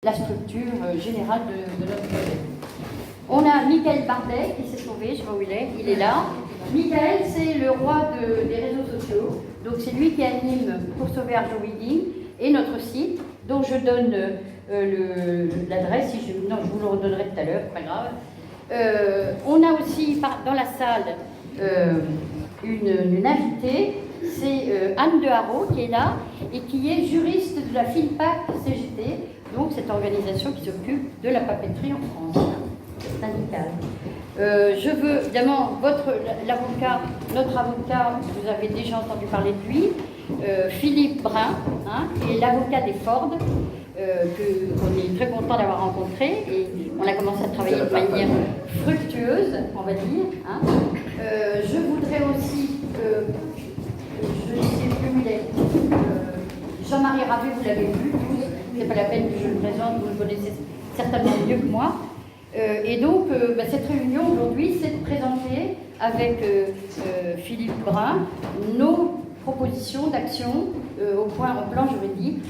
la structure générale de notre projet. On a Michael Bardet qui s'est sauvé, je sais pas où il est là. Michael, c'est le roi des réseaux sociaux, donc c'est lui qui anime Pour sauver Argent Wedding et notre site, dont je donne l'adresse, non, je vous le redonnerai tout à l'heure, pas grave. On a aussi dans la salle une invitée, c'est Anne de Haro qui est là et qui est juriste de la FILPAC CGT, donc cette organisation qui s'occupe de la papeterie en France, syndicale. Je veux évidemment notre avocat, vous avez déjà entendu parler de lui, Philippe Brun, qui est l'avocat des Ford, qu'on est très content d'avoir rencontré et on a commencé à travailler de manière fructueuse, on va dire. Je voudrais aussi, je ne sais plus où il est, Jean-Marie Ravet, vous l'avez vu, c'est pas la peine que je le présente, vous le connaissez certainement mieux que moi. Et donc, cette réunion aujourd'hui, c'est de présenter avec Philippe Brun nos propositions d'action au plan juridique.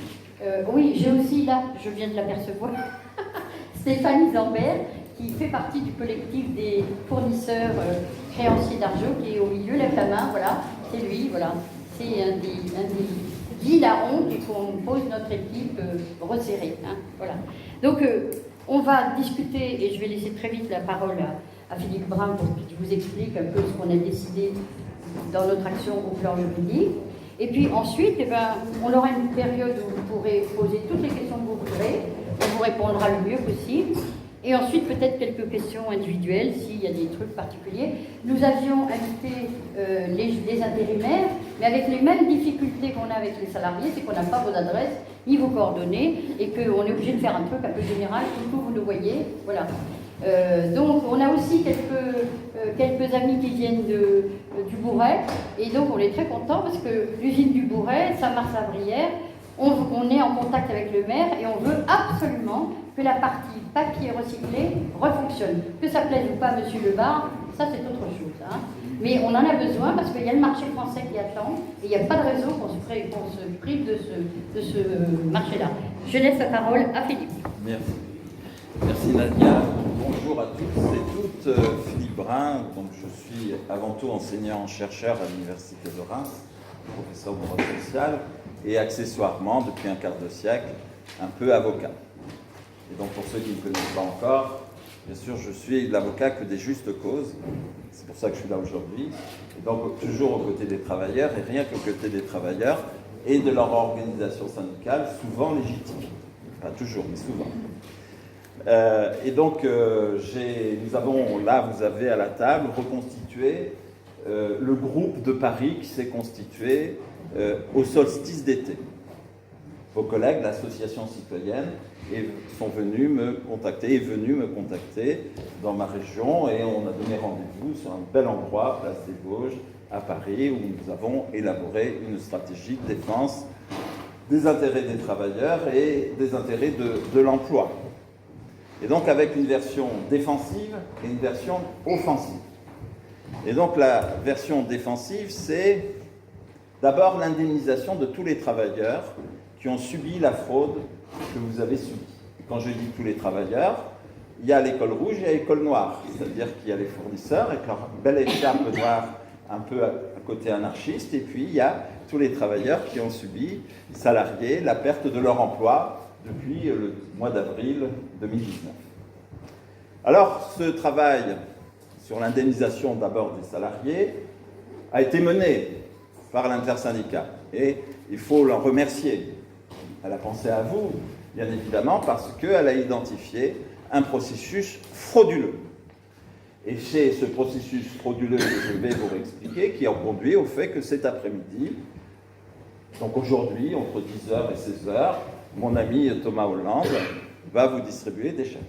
Oui, j'ai aussi là, je viens de l'apercevoir, Stéphanie Zambert, qui fait partie du collectif des fournisseurs créanciers d'argent, qui est au milieu, lève la main, voilà, c'est lui, voilà, c'est un des 10 larrons qui compose notre équipe resserrée, voilà. Donc, on va discuter, et je vais laisser très vite la parole à Philippe Brun pour qu'il vous explique un peu ce qu'on a décidé dans notre action au plan juridique. Et puis ensuite, on aura une période où vous pourrez poser toutes les questions que vous voudrez, on vous répondra le mieux possible. Et ensuite, peut-être quelques questions individuelles, s'il y a des trucs particuliers. Nous avions invité les intérimaires, mais avec les mêmes difficultés qu'on a avec les salariés, c'est qu'on n'a pas vos adresses ni vos coordonnées, et qu'on est obligé de faire un truc un peu général, tout vous le voyez. Voilà. Donc, on a aussi quelques amis qui viennent du Bourret, et donc on est très contents parce que l'usine du Bourret, Saint-Mars-la-Brière, on est en contact avec le maire et on veut absolument que la partie papier recyclé refonctionne. Que ça plaise ou pas, monsieur Lebar, ça c'est autre chose. Mais on en a besoin parce qu'il y a le marché français qui attend et il n'y a pas de raison qu'on se prive de ce marché-là. Je laisse la parole à Philippe. Merci. Merci Nadia. Bonjour à tous et toutes. Philippe Brun, donc je suis avant tout enseignant-chercheur à l'Université de Reims, professeur de droit social, et accessoirement, depuis un quart de siècle, un peu avocat. Et donc pour ceux qui ne me connaissent pas encore, bien sûr, je suis l'avocat que des justes causes. C'est pour ça que je suis là aujourd'hui. Et donc toujours aux côtés des travailleurs, et rien qu'aux côtés des travailleurs et de leur organisation syndicale, souvent légitime. Pas toujours, mais souvent. Et donc, nous avons, là, vous avez à la table, reconstitué le groupe de Paris qui s'est constitué au solstice d'été. Vos collègues, l'association citoyenne, est venue me contacter dans ma région et on a donné rendez-vous sur un bel endroit, place des Vosges, à Paris, où nous avons élaboré une stratégie de défense des intérêts des travailleurs et des intérêts de l'emploi. Et donc avec une version défensive et une version offensive. Et donc la version défensive, c'est d'abord l'indemnisation de tous les travailleurs qui ont subi la fraude que vous avez subie. Et quand je dis tous les travailleurs, il y a l'école rouge et l'école noire, c'est-à-dire qu'il y a les fournisseurs avec leur belle écharpe noire un peu à côté anarchiste, et puis il y a tous les travailleurs qui ont subi, salariés, la perte de leur emploi depuis le mois d'avril 2019. Alors, ce travail sur l'indemnisation d'abord des salariés a été mené par l'intersyndicat et il faut l'en remercier. Elle a pensé à vous, bien évidemment, parce qu'elle a identifié un processus frauduleux. Et c'est ce processus frauduleux que je vais vous expliquer qui a conduit au fait que cet après-midi, donc aujourd'hui, entre 10h et 16h, mon ami Thomas Hollande va vous distribuer des chèques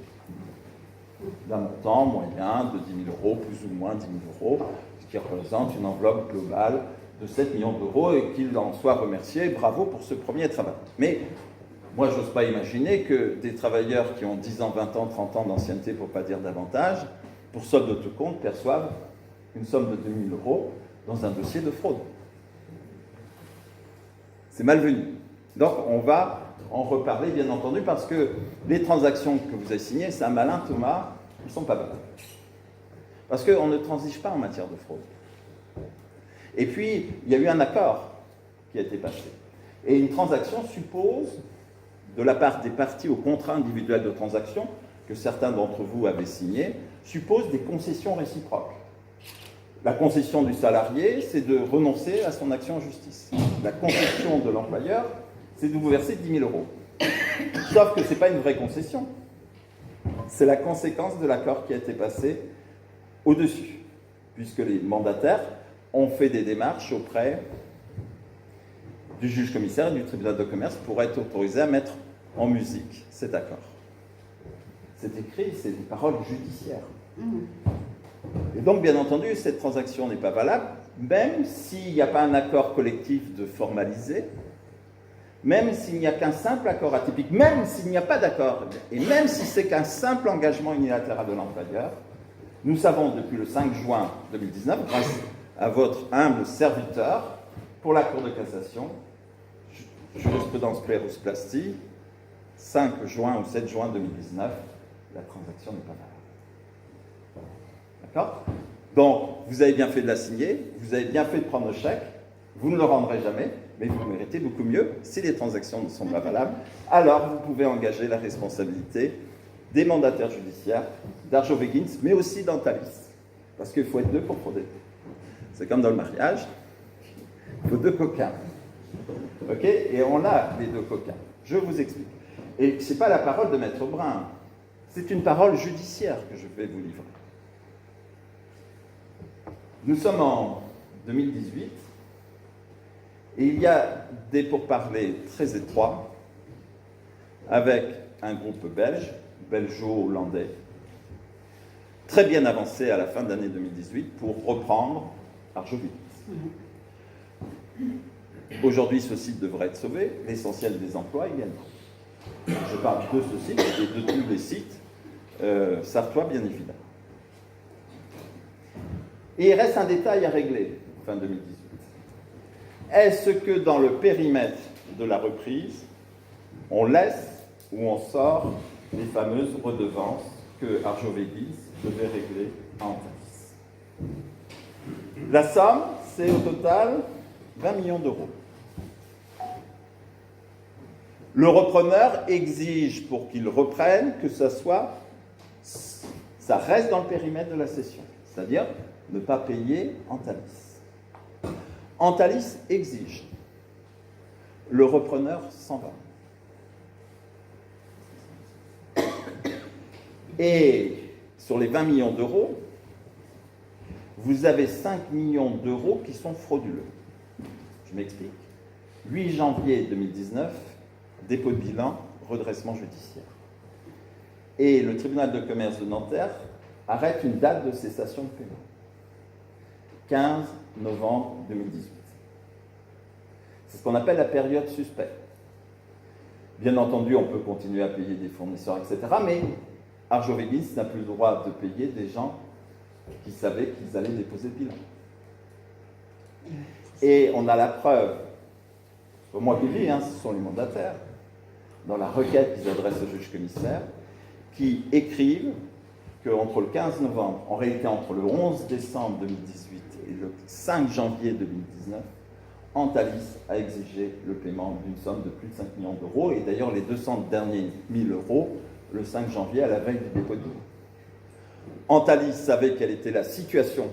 d'un montant moyen de 10 000 €, plus ou moins 10 000 €, ce qui représente une enveloppe globale de 7 millions d'euros et qu'il en soit remercié. Bravo pour ce premier travail. Mais moi, je n'ose pas imaginer que des travailleurs qui ont 10 ans, 20 ans, 30 ans d'ancienneté, pour ne pas dire davantage, pour solde de tout compte, perçoivent une somme de 2 000 € dans un dossier de fraude. C'est malvenu. Donc, on va en reparler, bien entendu, parce que les transactions que vous avez signées, c'est un malin, Thomas, ils ne sont pas valables. Parce qu'on ne transige pas en matière de fraude. Et puis, il y a eu un accord qui a été passé. Et une transaction suppose, de la part des parties au contrat individuel de transaction, que certains d'entre vous avaient signé, suppose des concessions réciproques. La concession du salarié, c'est de renoncer à son action en justice. La concession de l'employeur, c'est de vous verser 10 000 euros. Sauf que ce n'est pas une vraie concession. C'est la conséquence de l'accord qui a été passé au-dessus, puisque les mandataires ont fait des démarches auprès du juge-commissaire et du tribunal de commerce pour être autorisés à mettre en musique cet accord. C'est écrit, c'est des paroles judiciaires. Et donc, bien entendu, cette transaction n'est pas valable, même s'il n'y a pas un accord collectif de formaliser, même s'il n'y a qu'un simple accord atypique, même s'il n'y a pas d'accord, et même si c'est qu'un simple engagement unilatéral de l'employeur. Nous savons depuis le 5 juin 2019, grâce à votre humble serviteur, pour la Cour de cassation, jurisprudence Clerus Plasti, 5 juin ou 7 juin 2019, la transaction n'est pas valable. D'accord? Donc, vous avez bien fait de la signer, vous avez bien fait de prendre le chèque, vous ne le rendrez jamais, mais vous méritez beaucoup mieux. Si les transactions ne sont pas valables, alors vous pouvez engager la responsabilité des mandataires judiciaires, d'Arjowiggins, mais aussi d'Antalis. Parce qu'il faut être deux pour frauder. C'est comme dans le mariage, il faut deux coquins. Ok? Et on a les deux coquins. Je vous explique. Et ce n'est pas la parole de Maître Brun, c'est une parole judiciaire que je vais vous livrer. Nous sommes en 2018 et il y a des pourparlers très étroits avec un groupe belge, belgeo-hollandais, très bien avancé à la fin de l'année 2018 pour reprendre Arjowiggins. Aujourd'hui, ce site devrait être sauvé, l'essentiel des emplois également. Je parle de ce site et de tous les sites sartois, bien évidemment. Et il reste un détail à régler, fin 2018. Est-ce que dans le périmètre de la reprise, on laisse ou on sort les fameuses redevances que Arjowiggins devait régler à Antalis? La somme, c'est au total 20 millions d'euros. Le repreneur exige pour qu'il reprenne que ça reste dans le périmètre de la cession, c'est-à-dire ne pas payer Antalis. Antalis exige. Le repreneur s'en va. Et sur les 20 millions d'euros, vous avez 5 millions d'euros qui sont frauduleux. Je m'explique. 8 janvier 2019, dépôt de bilan, redressement judiciaire. Et le tribunal de commerce de Nanterre arrête une date de cessation de paiement. 15 novembre 2018. C'est ce qu'on appelle la période suspecte. Bien entendu, on peut continuer à payer des fournisseurs, etc. Mais Arjowiggins n'a plus le droit de payer des gens qui savaient qu'ils allaient déposer le bilan. Et on a la preuve, c'est pas moi qui le dis, ce sont les mandataires, dans la requête qu'ils adressent au juge-commissaire, qui écrivent qu'entre le 15 novembre, en réalité entre le 11 décembre 2018 et le 5 janvier 2019, Antalis a exigé le paiement d'une somme de plus de 5 millions d'euros, et d'ailleurs les 200 derniers 1000 euros, le 5 janvier, à la veille du dépôt de bilan. Antalis savait quelle était la situation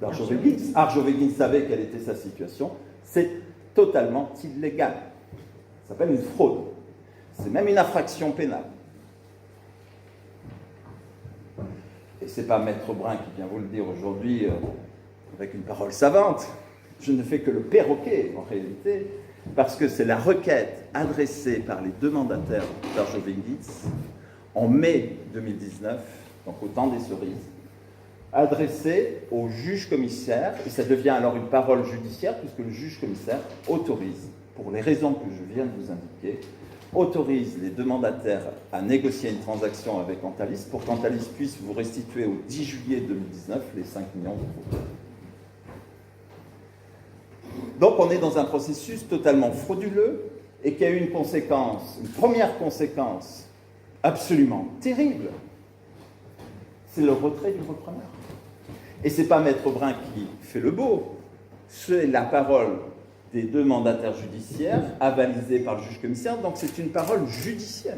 d'Arjowiggins. Arjowiggins savait quelle était sa situation. C'est totalement illégal. Ça s'appelle une fraude. C'est même une infraction pénale. Et ce n'est pas Maître Brun qui vient vous le dire aujourd'hui avec une parole savante. Je ne fais que le perroquet, en réalité, parce que c'est la requête adressée par les deux mandataires d'Arjowiggins en mai 2019, donc au temps des cerises, adressée au juge-commissaire, et ça devient alors une parole judiciaire, puisque le juge-commissaire autorise, pour les raisons que je viens de vous indiquer, autorise les deux mandataires à négocier une transaction avec Antalis pour qu'Antalis puisse vous restituer au 10 juillet 2019 les 5 millions d'euros. Donc on est dans un processus totalement frauduleux et qui a eu une première conséquence absolument terrible, c'est le retrait du repreneur. Et ce n'est pas Maître Brun qui fait le beau, c'est la parole des deux mandataires judiciaires, avalisée par le juge commissaire, donc c'est une parole judiciaire.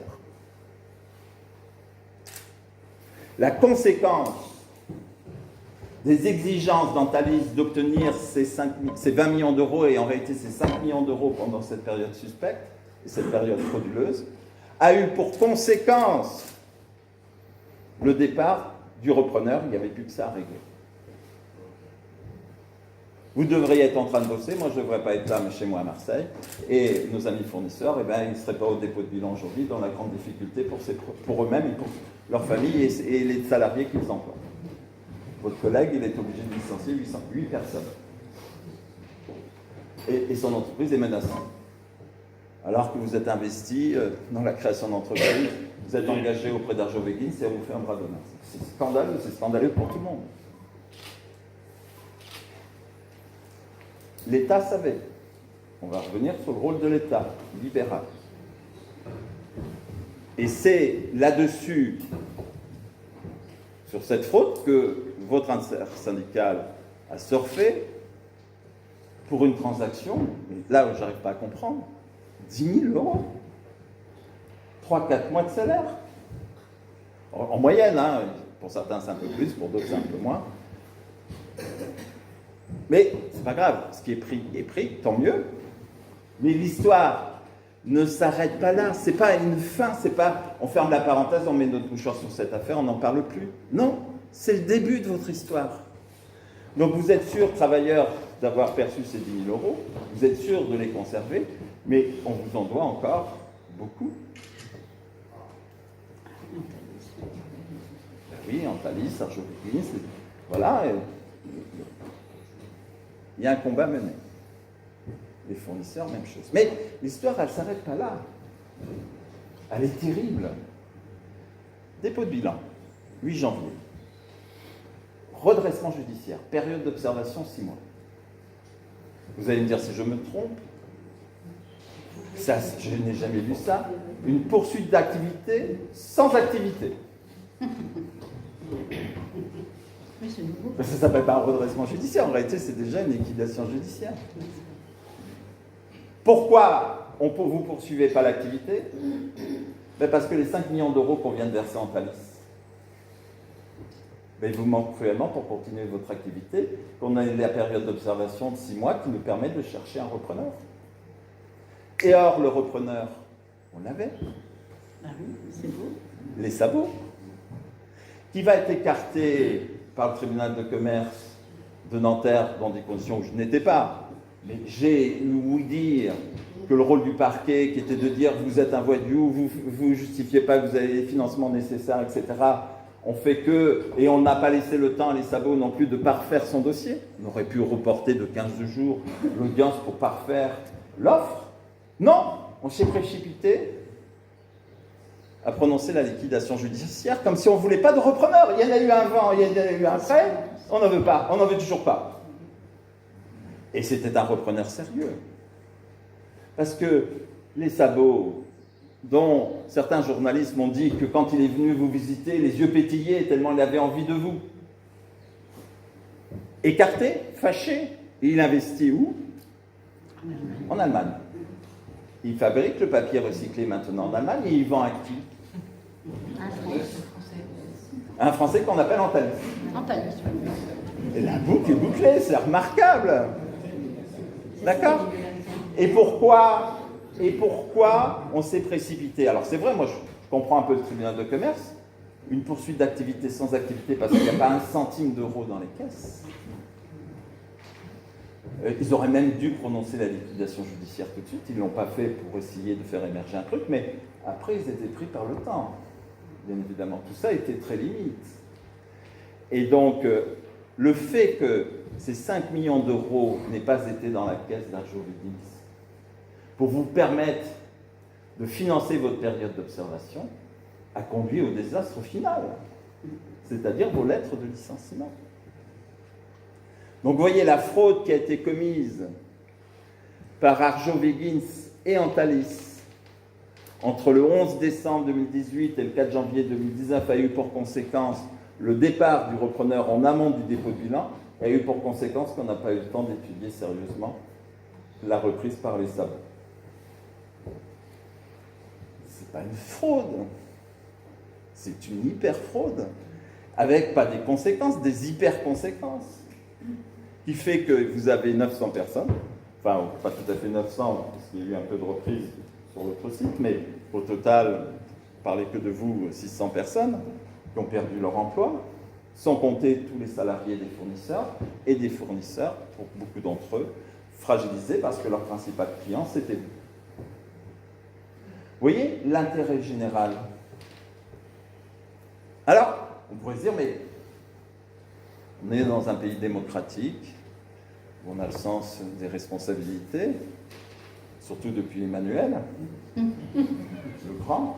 La conséquence des exigences d'Antalis d'obtenir ces 20 millions d'euros, et en réalité ces 5 millions d'euros pendant cette période suspecte, et cette période frauduleuse, a eu pour conséquence le départ du repreneur. Il n'y avait plus que ça à régler. Vous devriez être en train de bosser, moi je ne devrais pas être là, mais chez moi à Marseille, et nos amis fournisseurs, eh ben, ils ne seraient pas au dépôt de bilan aujourd'hui dans la grande difficulté pour eux-mêmes et pour leur famille et les salariés qu'ils emploient. Votre collègue, il est obligé de licencier 8 personnes. Et son entreprise est menacée. Alors que vous êtes investi dans la création d'entreprise, vous êtes engagé auprès d'Arjoveguin, et on vous fait un bras d'honneur. C'est scandaleux pour tout le monde. L'État savait. On va revenir sur le rôle de l'État, libéral. Et c'est là-dessus, sur cette fraude, que votre intersyndical a surfé pour une transaction, et là où je n'arrive pas à comprendre, 10 000 euros. 3-4 mois de salaire. En moyenne, hein, pour certains c'est un peu plus, pour d'autres c'est un peu moins. Mais c'est pas grave, ce qui est pris, tant mieux. Mais l'histoire ne s'arrête pas là. C'est pas une fin, c'est pas on ferme la parenthèse, on met notre mouchoir sur cette affaire, on n'en parle plus. Non, c'est le début de votre histoire. Donc vous êtes sûr, travailleurs, d'avoir perçu ces 10 000 euros, vous êtes sûr de les conserver, mais on vous en doit encore beaucoup. Ben oui, Antalis, Arjoveguin, voilà. Il y a un combat mené. Les fournisseurs, même chose. Mais l'histoire, elle ne s'arrête pas là. Elle est terrible. Dépôt de bilan, 8 janvier. Redressement judiciaire, période d'observation 6 mois. Vous allez me dire si je me trompe. Ça, je n'ai jamais vu ça. Une poursuite d'activité sans activité. Ça ne s'appelle pas un redressement judiciaire, en réalité c'est déjà une liquidation judiciaire. Pourquoi vous ne poursuivez pas l'activité? Parce que les 5 millions d'euros qu'on vient de verser en Thalys, il vous manque cruellement pour continuer votre activité, qu'on a la période d'observation de 6 mois qui nous permet de chercher un repreneur. Et or, le repreneur, on l'avait. Ah oui, c'est beau. Les sabots, qui va être écarté par le tribunal de commerce de Nanterre dans des conditions où je n'étais pas. Mais j'ai ouï dire que le rôle du parquet, qui était de dire vous êtes un voyou, vous ne justifiez pas que vous avez les financements nécessaires, etc., on fait que, et on n'a pas laissé le temps à les sabots non plus de parfaire son dossier. On aurait pu reporter de 15 jours l'audience pour parfaire l'offre. Non, on s'est précipité à prononcer la liquidation judiciaire comme si on ne voulait pas de repreneur. Il y en a eu un avant, il y en a eu un après, on n'en veut pas, on n'en veut toujours pas. Et c'était un repreneur sérieux. Parce que les sabots, dont certains journalistes m'ont dit que quand il est venu vous visiter, les yeux pétillaient tellement il avait envie de vous. Écarté, fâché, et il investit où? En Allemagne. Il fabrique le papier recyclé maintenant en Allemagne et il vend à qui? Un Français qu'on appelle Antalis. Antalis. Et la boucle est bouclée, c'est remarquable. D'accord? Et pourquoi on s'est précipité? Alors c'est vrai, moi je comprends un peu le tribunal de commerce, une poursuite d'activité sans activité parce qu'il n'y a pas un centime d'euro dans les caisses. Ils auraient même dû prononcer la liquidation judiciaire tout de suite, ils ne l'ont pas fait pour essayer de faire émerger un truc, mais après ils étaient pris par le temps, bien évidemment. Tout ça était très limite. Et donc, le fait que ces 5 millions d'euros n'aient pas été dans la caisse d'Arjoveguin pour vous permettre de financer votre période d'observation a conduit au désastre final, c'est-à-dire vos lettres de licenciement. Donc vous voyez la fraude qui a été commise par Arjoveguin et Antalis, entre le 11 décembre 2018 et le 4 janvier 2019, a eu pour conséquence le départ du repreneur en amont du dépôt de bilan, et a eu pour conséquence qu'on n'a pas eu le temps d'étudier sérieusement la reprise par les sabots. C'est pas une fraude, c'est une hyper-fraude, avec pas des conséquences, des hyper-conséquences, qui fait que vous avez 900 personnes, enfin pas tout à fait 900, parce qu'il y a eu un peu de reprise sur votre site, mais au total, parlez que de vous, 600 personnes qui ont perdu leur emploi, sans compter tous les salariés des fournisseurs, et des fournisseurs, pour beaucoup d'entre eux, fragilisés parce que leur principal client, c'était vous. Vous voyez l'intérêt général. Alors, on pourrait se dire, mais on est dans un pays démocratique, où on a le sens des responsabilités, surtout depuis Emmanuel, le grand.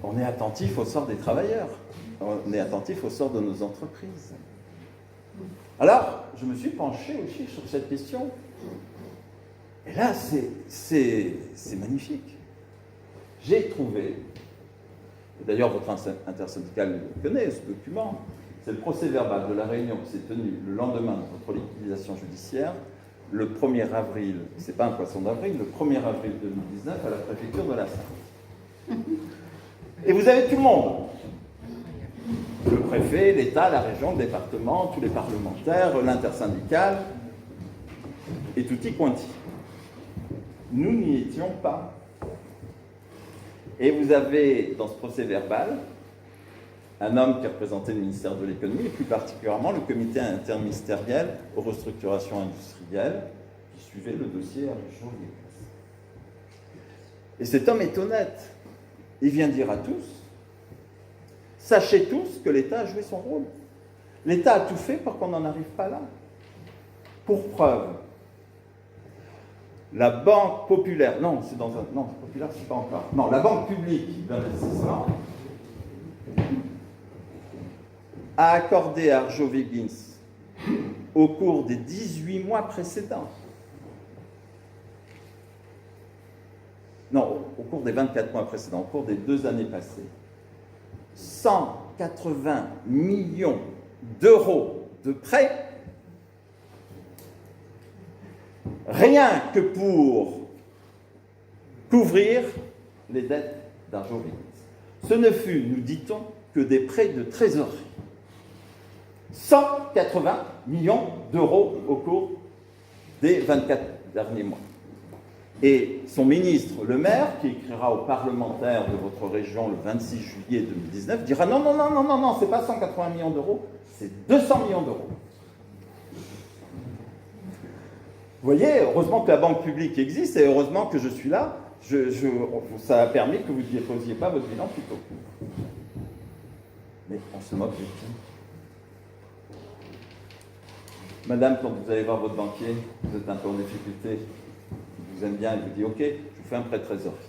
On est attentif au sort des travailleurs, on est attentif au sort de nos entreprises. Alors, je me suis penché aussi sur cette question. Et là, c'est magnifique. J'ai trouvé, et d'ailleurs votre intersyndicale connaît ce document, c'est le procès-verbal de la réunion qui s'est tenue le lendemain de votre liquidation judiciaire, le 1er avril, c'est pas un poisson d'avril, le 1er avril 2019 à la préfecture de la Sarthe. Et vous avez tout le monde. Le préfet, l'État, la région, le département, tous les parlementaires, l'intersyndicale, et tutti quanti. Nous n'y étions pas. Et vous avez, dans ce procès-verbal, un homme qui représentait le ministère de l'économie, et plus particulièrement le comité interministériel aux restructurations industrielles, qui suivait le dossier Arjovic. Et cet homme est honnête. Il vient dire à tous, sachez tous que l'État a joué son rôle. L'État a tout fait pour qu'on n'en arrive pas là. Pour preuve, la Banque populaire, non, c'est dans un, non, populaire, c'est pas encore, non, la Banque publique d'investissement a accordé à Arjovic au cours des 18 mois précédents, non, au cours des 24 mois précédents, au cours des 2 années passées, 180 millions d'euros de prêts, rien que pour couvrir les dettes d'Arjovic. Ce ne fut, nous dit-on, que des prêts de trésorerie. 180 millions d'euros au cours des 24 derniers mois. Et son ministre, le maire, qui écrira aux parlementaires de votre région le 26 juillet 2019, dira non, non, non, non, non, non, c'est pas 180 millions d'euros, c'est 200 millions d'euros. Vous voyez, heureusement que la banque publique existe et heureusement que je suis là. Ça a permis que vous ne déposiez pas votre bilan plus tôt. Mais on se moque de qui? Madame, quand vous allez voir votre banquier, vous êtes un peu en difficulté, il vous aime bien, il vous dit « Ok, je vous fais un prêt de trésorerie ».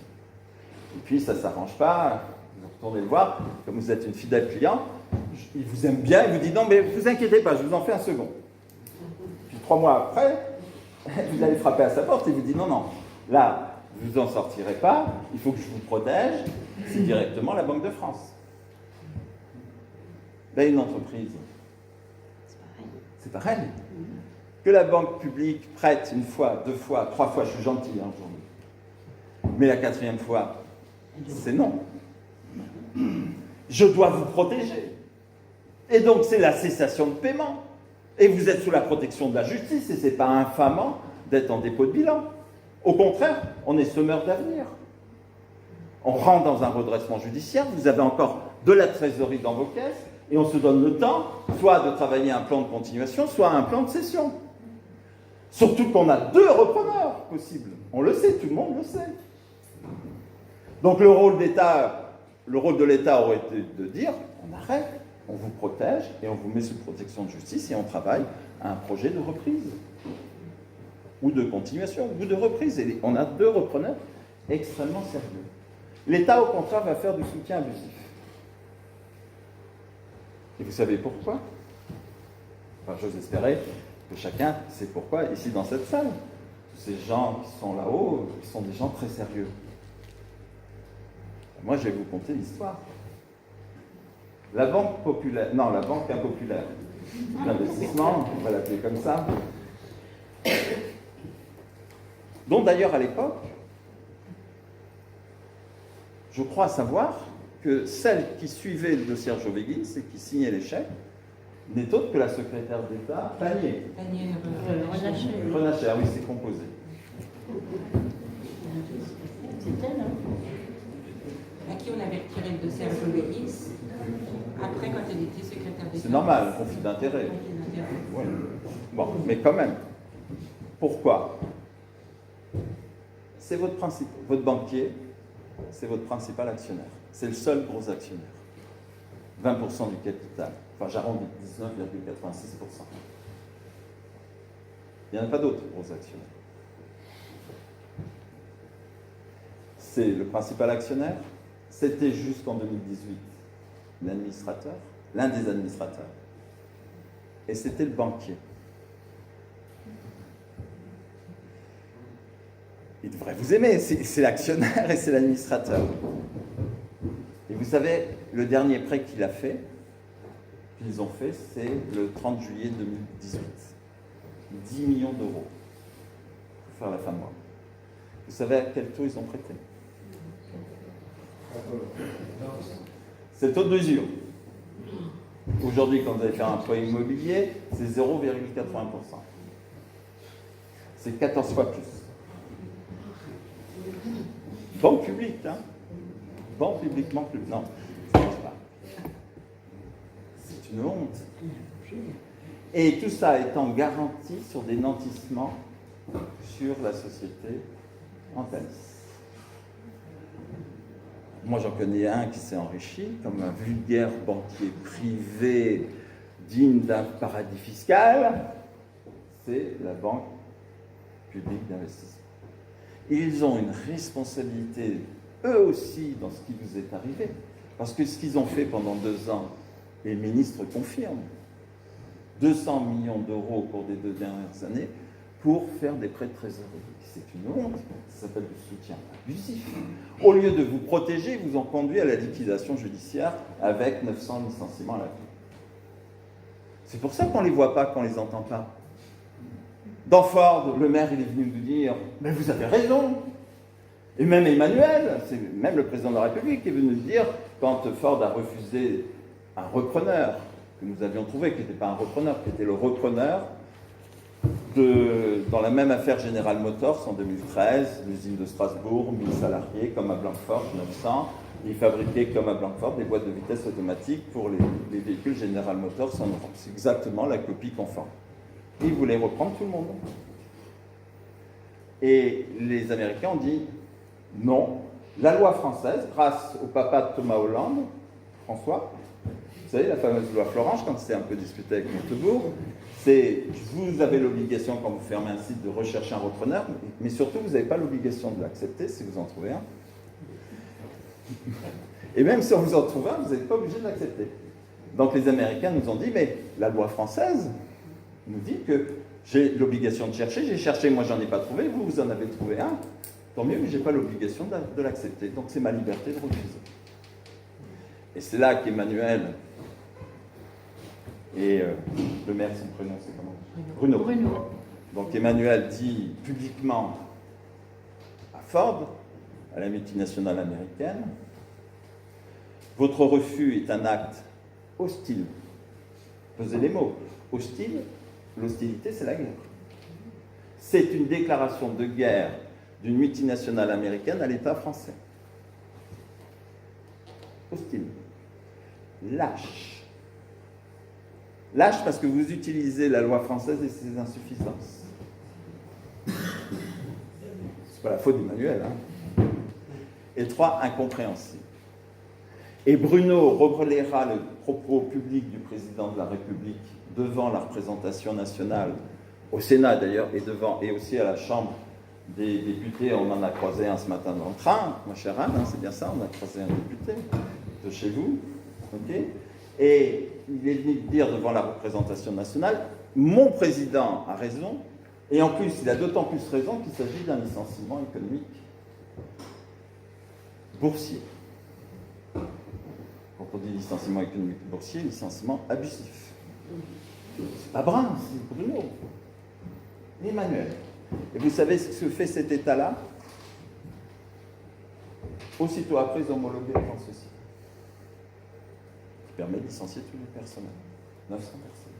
Et puis, ça ne s'arrange pas, vous retournez le voir, comme vous êtes une fidèle cliente, il vous aime bien, il vous dit « Non, mais ne vous inquiétez pas, je vous en fais un second ». Puis 3 mois après, vous allez frapper à sa porte et il vous dit « Non, non, là, vous n'en sortirez pas, il faut que je vous protège, c'est directement la Banque de France ». Là, une entreprise, c'est pareil. Que la banque publique prête 1 fois, 2 fois, 3 fois, je suis gentil aujourd'hui. Mais la 4e fois, c'est non. Je dois vous protéger. Et donc, c'est la cessation de paiement. Et vous êtes sous la protection de la justice, et ce n'est pas infamant d'être en dépôt de bilan. Au contraire, on est semeur d'avenir. On rentre dans un redressement judiciaire, vous avez encore de la trésorerie dans vos caisses, et on se donne le temps, soit de travailler un plan de continuation, soit un plan de cession. Surtout qu'on a 2 repreneurs possibles. On le sait, tout le monde le sait. Donc le rôle de l'État aurait été de dire, on arrête, on vous protège, et on vous met sous protection de justice, et on travaille à un projet de reprise. Ou de continuation, ou de reprise. Et on a 2 repreneurs extrêmement sérieux. L'État, au contraire, va faire du soutien abusif. Et vous savez pourquoi? Enfin, j'ose espérer que chacun sait pourquoi ici dans cette salle. tous ces gens qui sont là-haut, qui sont des gens très sérieux. Moi, je vais vous conter l'histoire. La banque populaire, non, la banque impopulaire, l'investissement, on va l'appeler comme ça, dont d'ailleurs à l'époque, je crois savoir que celle qui suivait le dossier Arjovéguis et qui signait les chèques n'est autre que la secrétaire d'État Panier. Renacher, oui, c'est composé. C'est elle, hein? À qui on avait retiré le dossier Arjovéguis après quand elle était secrétaire d'État. C'est normal, conflit d'intérêt. Ouais. Bon, mais quand même. Pourquoi? C'est votre banquier, c'est votre principal actionnaire. C'est le seul gros actionnaire. 20% du capital. Enfin, j'arrondis 19,86%. Il n'y en a pas d'autres gros actionnaires. C'est le principal actionnaire. C'était jusqu'en 2018 l'un des administrateurs. Et c'était le banquier. Il devrait vous aimer, c'est l'actionnaire et c'est l'administrateur. Et vous savez, le dernier prêt qu'ils ont fait, c'est le 30 juillet 2018. 10 millions d'euros pour faire la fin de mois. Vous savez à quel taux ils ont prêté? C'est le taux de mesure. Aujourd'hui, quand vous allez faire un prêt immobilier, c'est 0,80%. C'est 14 fois plus. Banque publique, hein? Banque publiquement plus. Non, ça ne marche pas. C'est une honte. Et tout ça étant garanti sur des nantissements sur la société Antalis. Moi, j'en connais un qui s'est enrichi comme un vulgaire banquier privé digne d'un paradis fiscal. C'est la Banque publique d'investissement. Ils ont une responsabilité, eux aussi, dans ce qui vous est arrivé. Parce que ce qu'ils ont fait pendant 2 ans, et le ministre confirme, 200 millions d'euros au cours des 2 dernières années pour faire des prêts de trésorerie. C'est une honte, ça s'appelle du soutien abusif. Au lieu de vous protéger, ils vous ont conduit à la liquidation judiciaire avec 900 licenciements à la clé. C'est pour ça qu'on ne les voit pas, qu'on ne les entend pas. Dans Ford, le maire il est venu nous dire « Mais vous avez raison !» Et même Emmanuel, c'est même le président de la République qui est venu nous dire, quand Ford a refusé un repreneur que nous avions trouvé, qui n'était pas un repreneur, qui était le repreneur dans la même affaire General Motors en 2013, l'usine de Strasbourg, 1000 salariés, comme à Blanquefort, 900. Ils fabriquaient, comme à Blanquefort, des boîtes de vitesse automatiques pour les véhicules General Motors en Europe. C'est exactement la copie conforme. Ils voulaient reprendre tout le monde. Et les Américains ont dit non. La loi française, grâce au papa de Thomas Hollande, François, vous savez, la fameuse loi Florange, quand c'était un peu disputé avec Montebourg, c'est vous avez l'obligation, quand vous fermez un site, de rechercher un repreneur, mais surtout, vous n'avez pas l'obligation de l'accepter si vous en trouvez un. Et même si on vous en trouve un, vous n'êtes pas obligé de l'accepter. Donc les Américains nous ont dit, mais la loi française nous dit que j'ai l'obligation de chercher, j'ai cherché, moi j'en ai pas trouvé, vous en avez trouvé un, tant mieux, mais j'ai pas l'obligation de l'accepter. Donc c'est ma liberté de refuser. Et c'est là qu'Emmanuel et le maire, son prénom c'est comment? Bruno. Donc Emmanuel dit publiquement à Ford, à la multinationale américaine, votre refus est un acte hostile. Pesez les mots. Hostile, l'hostilité c'est la guerre. C'est une déclaration de guerre d'une multinationale américaine à l'État français. Hostile. Lâche. Lâche parce que vous utilisez la loi française et ses insuffisances. C'est pas la faute d'Emmanuel, hein. Et 3, incompréhensible. Et Bruno relayera le propos public du président de la République devant la représentation nationale, au Sénat d'ailleurs, et aussi à la Chambre des députés. On en a croisé un ce matin dans le train, ma chère Anne, hein, c'est bien ça, on a croisé un député de chez vous. Okay, et il est venu dire devant la représentation nationale, mon président a raison, Et en plus, il a d'autant plus raison qu'il s'agit d'un licenciement économique boursier. Quand on dit licenciement économique boursier, licenciement abusif. C'est pas Brun, c'est Bruno. Emmanuel. Et vous savez ce que fait cet État-là? Aussitôt après, ils ont homologué le plan social, qui permet de licencier tous les personnels. 900 personnes.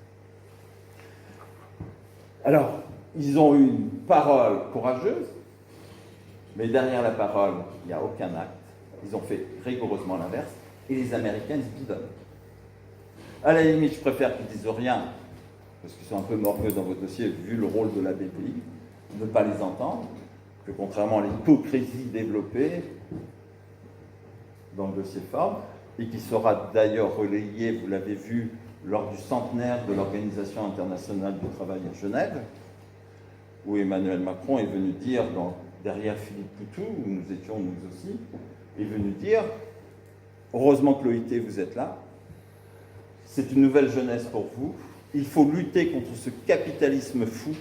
Alors, ils ont eu une parole courageuse, mais derrière la parole, il n'y a aucun acte. Ils ont fait rigoureusement l'inverse, et les Américains se bidonnent. À la limite, je préfère qu'ils disent rien, parce qu'ils sont un peu morveux dans votre dossier, vu le rôle de la BPI, ne pas les entendre, que contrairement à l'hypocrisie développée dans le dossier Ford, et qui sera d'ailleurs relayé, vous l'avez vu, lors du centenaire de l'Organisation internationale du travail à Genève, où Emmanuel Macron est venu dire, derrière Philippe Poutou, où nous étions nous aussi, est venu dire, heureusement que l'OIT, vous êtes là, c'est une nouvelle jeunesse pour vous, il faut lutter contre ce capitalisme fou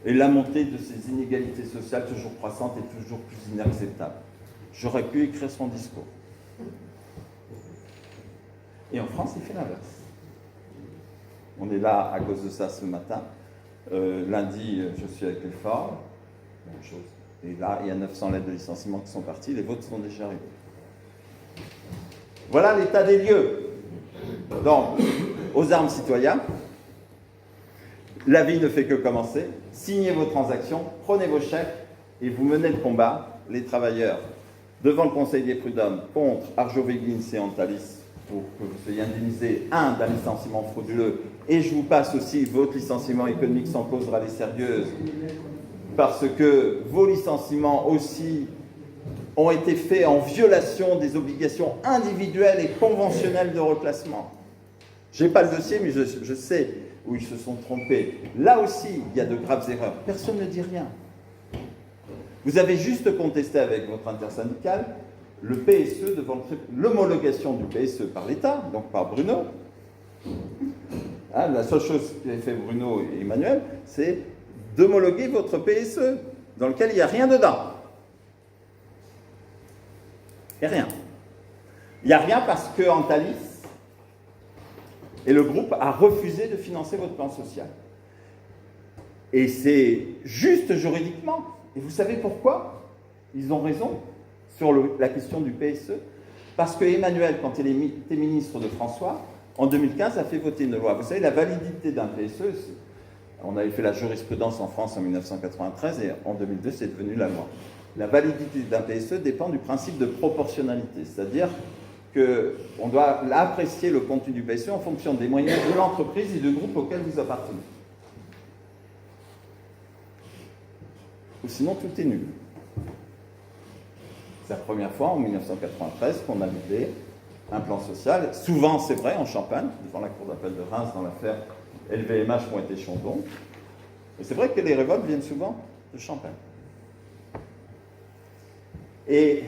et la montée de ces inégalités sociales toujours croissantes et toujours plus inacceptables. J'aurais pu écrire son discours. Et en France, il fait l'inverse. On est là à cause de ça ce matin. Lundi, je suis avec les Ford, même chose. Et là, il y a 900 lettres de licenciement qui sont parties, les vôtres sont déjà arrivées. Voilà l'état des lieux. Donc, aux armes citoyens, la vie ne fait que commencer. Signez vos transactions, prenez vos chèques et vous menez le combat, les travailleurs, devant le Conseil des prud'hommes, contre Arjoveggins et Antalis, pour que vous soyez indemnisés, d'un licenciement frauduleux, et je vous passe aussi votre licenciement économique sans cause réelle et sérieuse, parce que vos licenciements aussi ont été faits en violation des obligations individuelles et conventionnelles de reclassement. Je n'ai pas le dossier, mais je sais où ils se sont trompés. Là aussi, il y a de graves erreurs. Personne ne dit rien. Vous avez juste contesté avec votre intersyndicale le PSE devant l'homologation du PSE par l'État, donc par Bruno. La seule chose qu'avaient fait Bruno et Emmanuel, c'est d'homologuer votre PSE, dans lequel il n'y a rien dedans. Il n'y a rien. Il n'y a rien parce que Antalis et le groupe a refusé de financer votre plan social. Et c'est juste juridiquement. Et vous savez pourquoi ils ont raison sur la question du PSE? Parce que Emmanuel, quand il était ministre de François, en 2015, a fait voter une loi. Vous savez, la validité d'un PSE, on avait fait la jurisprudence en France en 1993 et en 2002, c'est devenu la loi. La validité d'un PSE dépend du principe de proportionnalité, c'est-à-dire qu'on doit apprécier le contenu du PSE en fonction des moyens de l'entreprise et du groupe auquel vous appartenez. Ou sinon, tout est nul. C'est la première fois, en 1993, qu'on a validé un plan social. Souvent, c'est vrai, en Champagne, devant la cour d'appel de Reims, dans l'affaire LVMH Pointé-Chandon. Et c'est vrai que les révoltes viennent souvent de Champagne. Et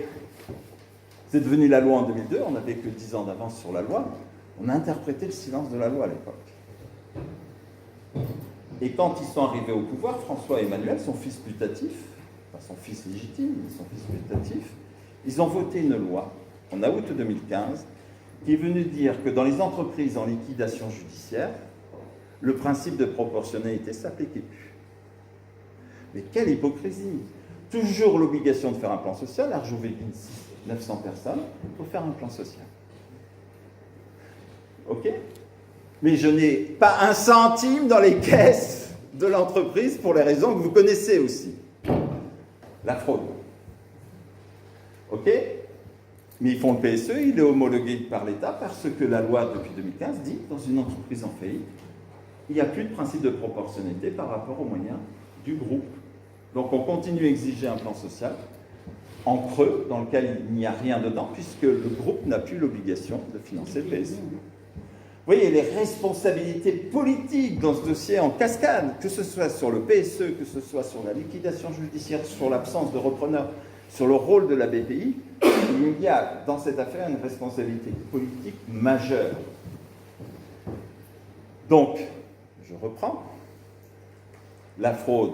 c'est devenu la loi en 2002, on n'avait que 10 ans d'avance sur la loi, on a interprété le silence de la loi à l'époque. Et quand ils sont arrivés au pouvoir, François et Emmanuel, son fils putatif, enfin son fils légitime, mais son fils putatif, ils ont voté une loi, en août 2015, qui est venue dire que dans les entreprises en liquidation judiciaire, le principe de proportionnalité ne s'appliquait plus. Mais quelle hypocrisie! Toujours l'obligation de faire un plan social, Arjoveggins 900 personnes, pour faire un plan social. Ok? Mais je n'ai pas un centime dans les caisses de l'entreprise pour les raisons que vous connaissez aussi. La fraude. Ok? Mais ils font le PSE, il est homologué par l'État parce que la loi depuis 2015 dit dans une entreprise en faillite, il n'y a plus de principe de proportionnalité par rapport aux moyens du groupe. Donc on continue à exiger un plan social en creux dans lequel il n'y a rien dedans puisque le groupe n'a plus l'obligation de financer le PSE. Vous voyez les responsabilités politiques dans ce dossier en cascade, que ce soit sur le PSE, que ce soit sur la liquidation judiciaire, sur l'absence de repreneur, sur le rôle de la BPI, il y a dans cette affaire une responsabilité politique majeure. Donc, je reprends. la fraude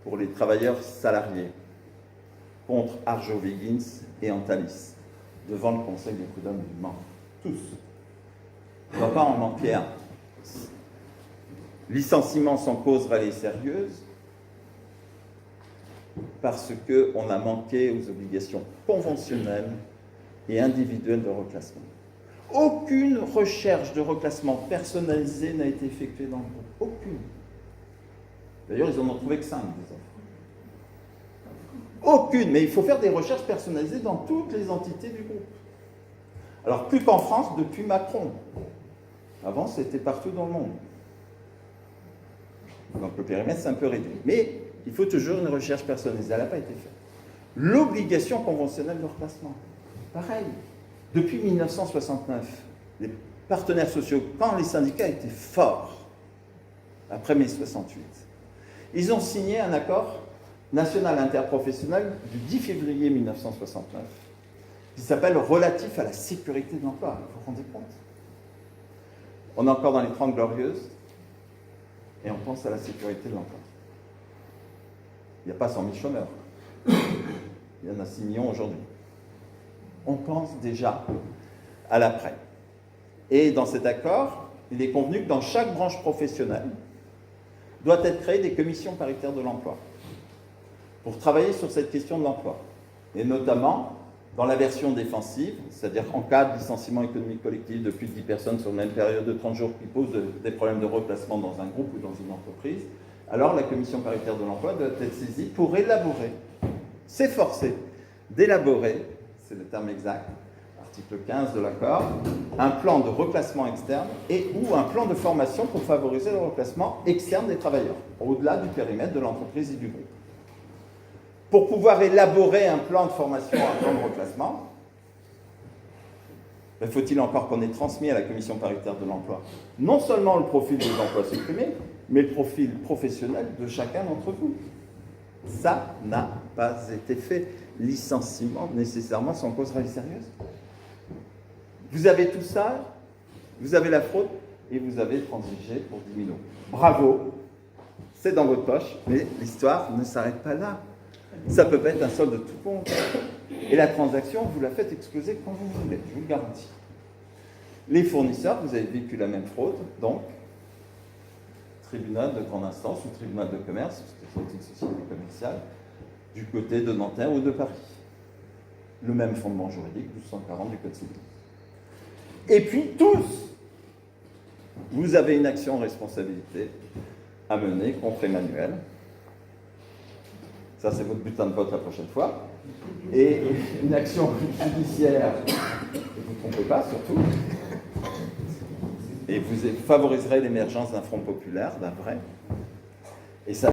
pour les travailleurs salariés contre Arjowiggins et Antalis devant le Conseil des prud'hommes du Mans. Tous. Il ne doit pas en manquer un. Licenciement sans cause réelle et sérieuse parce qu'on a manqué aux obligations conventionnelles et individuelles de reclassement. Aucune recherche de reclassement personnalisée n'a été effectuée dans le groupe. Aucune. D'ailleurs, ils en ont trouvé que 5 des offres. Aucune, mais il faut faire des recherches personnalisées dans toutes les entités du groupe. Alors, plus qu'en France, depuis Macron. Avant, c'était partout dans le monde. Donc, le périmètre, c'est un peu réduit. Mais il faut toujours une recherche personnalisée. Elle n'a pas été faite. L'obligation conventionnelle de reclassement. Pareil. Depuis 1969, les partenaires sociaux, quand les syndicats étaient forts, après mai 68, ils ont signé un accord national interprofessionnel du 10 février 1969 qui s'appelle « Relatif à la sécurité de l'emploi ». Vous vous rendez compte? On est encore dans les 30 glorieuses et on pense à la sécurité de l'emploi. Il n'y a pas 100 000 chômeurs. Il y en a 6 millions aujourd'hui. On pense déjà à l'après. Et dans cet accord, il est convenu que dans chaque branche professionnelle, doit être créée des commissions paritaires de l'emploi pour travailler sur cette question de l'emploi. Et notamment dans la version défensive, c'est-à-dire en cas de licenciement économique collectif de plus de 10 personnes sur une même période de 30 jours qui pose des problèmes de reclassement dans un groupe ou dans une entreprise, alors la commission paritaire de l'emploi doit être saisie pour élaborer, s'efforcer d'élaborer, c'est le terme exact, article 15 de l'accord, un plan de reclassement externe et ou un plan de formation pour favoriser le reclassement externe des travailleurs, au-delà du périmètre de l'entreprise et du groupe. Pour pouvoir élaborer un plan de formation, un plan de reclassement, faut-il encore qu'on ait transmis à la commission paritaire de l'emploi non seulement le profil des emplois supprimés, mais le profil professionnel de chacun d'entre vous. Ça n'a pas été fait. Licenciement nécessairement sans cause réelle et sérieuse. Vous avez tout ça, vous avez la fraude et vous avez transigé pour 10 000 euros. Bravo, c'est dans votre poche, mais l'histoire ne s'arrête pas là. Ça peut pas être un solde de tout compte. Et la transaction, vous la faites exploser quand vous voulez, je vous le garantis. Les fournisseurs, vous avez vécu la même fraude, donc tribunal de grande instance ou tribunal de commerce, parce que c'est une société commerciale, du côté de Nanterre ou de Paris. Le même fondement juridique, 1240 du Code civil. Et puis tous, vous avez une action en responsabilité à mener contre Emmanuel. Ça, c'est votre bulletin de vote la prochaine fois. Et une action judiciaire, ne vous trompez pas surtout. Et vous favoriserez l'émergence d'un front populaire, d'un vrai. Et ça